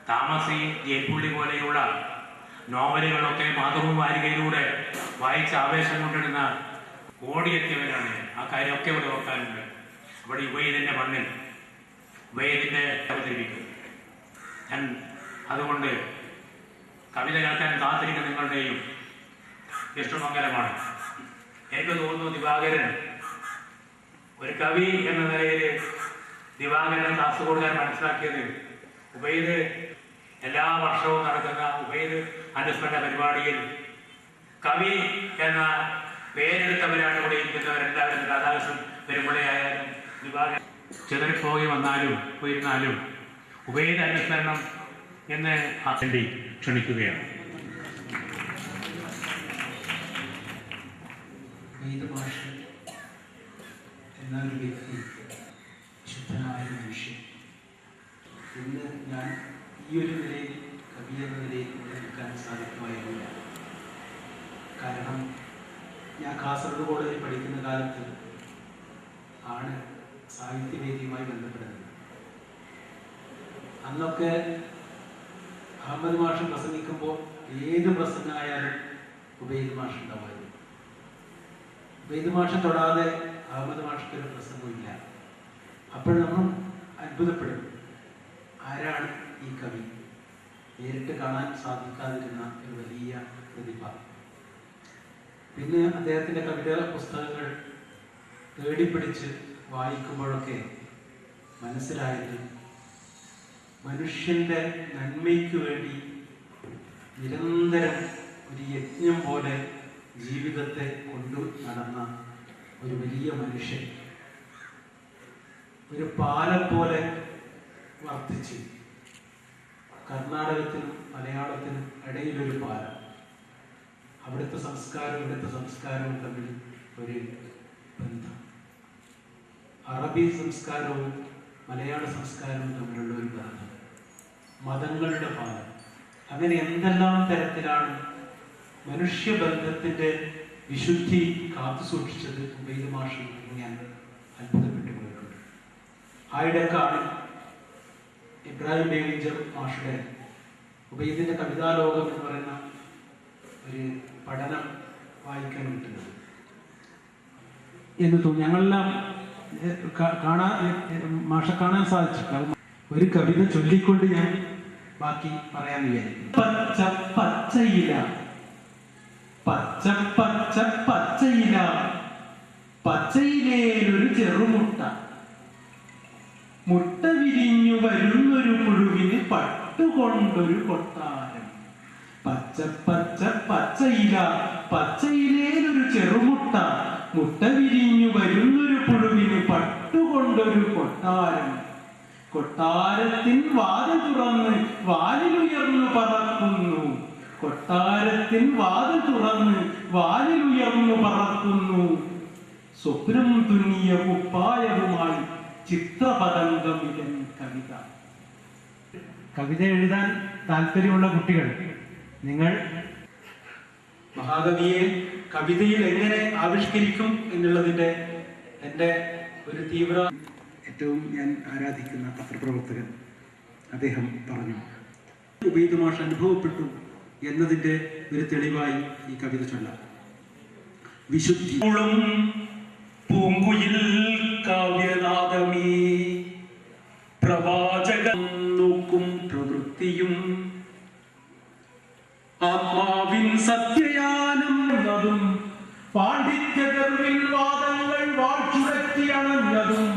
താമസി, ജയ്പുള്ളി പോലെയുള്ള നോവലുകളൊക്കെ മാതൃവാരികയിലൂടെ വായിച്ച് ആവേശം കൊണ്ടിടുന്ന ഓടിയെത്തിയവരാണ്. ആ കാര്യമൊക്കെ ഇവിടെ ഓർക്കാനുണ്ട്. അവിടെ ഉബൈദിന്റെ മണ്ണിൽ ഉബൈദിന്റെ അവതരിപ്പിക്കും. ഞാൻ അതുകൊണ്ട് കവിത കേൾക്കാൻ കാത്തിരിക്കുന്ന നിങ്ങളുടെയും ഇഷ്ടമംഗലമാണ്. എനിക്ക് തോന്നുന്നു ദിവാകരൻ ഒരു കവി എന്ന നിലയിൽ ദിവാകരനെ കാസർഗോഡുകാർ മനസ്സിലാക്കിയത് ഉബൈദ് എല്ലാ വർഷവും നടക്കുന്ന ഉബൈദ് അനുസ്മരണ പരിപാടിയിൽ കവി എന്ന പേരെടുത്തവരാണ് ഇവിടെ ഇരിക്കുന്നവരെല്ലാവരും. രാധാകൃഷ്ണൻ പെരുമ്പുഴയായാലും ദിവാകരൻ ചിതറിപ്പോയി വന്നാലും പോയിരുന്നാലും ഉബൈദ് അനുസ്മരണം എന്ന് വേണ്ടി ക്ഷണിക്കുകയാണ്. എന്നൊരു വ്യക്തി, ശുദ്ധനായ മനുഷ്യൻ, ഇന്ന് ഞാൻ ഈ ഒരു നിലയിൽ കവി എന്ന നിലയിൽ നിൽക്കാൻ സാധിക്കുമായിരുന്നില്ല. കാരണം ഞാൻ കാസർഗോഡ് കോളേജിൽ പഠിക്കുന്ന കാലത്ത് ആണ് സാഹിത്യവേദിയുമായി ബന്ധപ്പെടുന്നത്. അന്നൊക്കെ അഹമ്മദ് മാഷ് പ്രസംഗിക്കുമ്പോൾ ഏത് പ്രസംഗമായാലും ഉബൈദ് മാഷ് ഉണ്ടാവുമായിരുന്നു. ഉബൈദ് മാഷ് തൊടാതെ അഹമ്മദ് മാഷ്ക്ക് ഒരു പ്രസംഗമില്ല. അപ്പോൾ നമ്മൾ അത്ഭുതപ്പെടും, ആരാണ് ഈ കവി? നേരിട്ട് കാണാൻ സാധിക്കാതിരുന്ന ഒരു വലിയ പ്രതിഭ. പിന്നെ അദ്ദേഹത്തിൻ്റെ കവിതാ പുസ്തകങ്ങൾ തേടിപ്പിടിച്ച് വായിക്കുമ്പോഴൊക്കെ മനസ്സിലായത് മനുഷ്യൻ്റെ നന്മയ്ക്ക് വേണ്ടി നിരന്തരം ഒരു യജ്ഞം പോലെ ജീവിതത്തെ കൊണ്ടു നടന്ന ഒരു വലിയ മനുഷ്യൻ, ഒരു പാലം പോലെ വർദ്ധിച്ച് കർണാടകത്തിനും മലയാളത്തിനും ഇടയിലൊരു പാലം. അവിടുത്തെ സംസ്കാരവും തമ്മിൽ ഒരു ബന്ധം, അറബി സംസ്കാരവും മലയാള സംസ്കാരവും തമ്മിലുള്ള ഒരു ബന്ധം, മതങ്ങളുടെ പാലം. അങ്ങനെ എന്തെല്ലാം തരത്തിലാണ് മനുഷ്യബന്ധത്തിൻ്റെ വിശുദ്ധി കാത്തു സൂക്ഷിച്ചത് ഉബൈദ് മാഷ് ഞാൻ അത്ഭുതപ്പെട്ടു പോയിട്ടുണ്ട്. ആയിടക്കാണ് ഇബ്രാഹിം ബേവിഞ്ചർ മാഷുടെ ഉബൈദിൻ്റെ കവിതാലോകം എന്ന് പറയുന്ന ഒരു പഠനം വായിക്കാൻ കിട്ടുന്നത് എന്ന് തോന്നി. ഞങ്ങളെല്ലാം മാഷെ കാണാൻ സാധിച്ചു. ഒരു കവിത ചൊല്ലിക്കൊണ്ട് ഞാൻ ബാക്കി പറയാൻ വിചാരിക്കും. പച്ച പച്ചയില, പച്ച പച്ച പച്ചയില, പച്ചയിലേലൊരു ചെറുമുട്ട, മുട്ട വിരിഞ്ഞു വരുന്നൊരു പുഴുവിന് പട്ടുകൊണ്ടൊരു കൊട്ടാരം. പച്ച പച്ച പച്ചയില, പച്ചയിലേലൊരു ചെറുമുട്ട, മുട്ട വിരിഞ്ഞു വരുന്നൊരു പുഴുവിന് പട്ടുകൊണ്ടൊരു കൊട്ടാരം. കൊട്ടാരത്തിൻ വാതിൽ തുറന്ന് വാലിലുയർന്നു പറക്കുന്നു, കൊട്ടാരത്തിൻ വാതിൽ തുറന്ന് വാലിലുയർന്നു പറക്കുന്നു, സ്വപ്നം തുന്നിയ കുപ്പായവുമായി ചിത്രപതംഗമിലൻ കവിത. കവിത എഴുതാൻ താല്പര്യമുള്ള കുട്ടികൾ, നിങ്ങൾ മഹാകവിയെ കവിതയിൽ എങ്ങനെ ആവിഷ്കരിക്കും എന്നുള്ളതിൻ്റെ എൻ്റെ ഒരു തീവ്ര ഏറ്റവും ഞാൻ ആരാധിക്കുന്ന പത്രപ്രവർത്തകൻ അദ്ദേഹം പറഞ്ഞു. ഉബൈദ് മാഷ് അനുഭവപ്പെട്ടു എന്നതിൻ്റെ ഒരു തെളിവായി ഈ കവിത ചൊല്ലാം. വിശുദ്ധി പൂങ്കുയിൽ കാവ്യനാദമീ പ്രവാചകൻ നോക്കും പ്രവൃത്തിയും ആത്മാവിൻ സത്യയാനം എന്നതും പാണ്ഡിത്യഗർവിൽ വാദങ്ങൾ വാഴ്ചുരത്തി അണഞ്ഞതും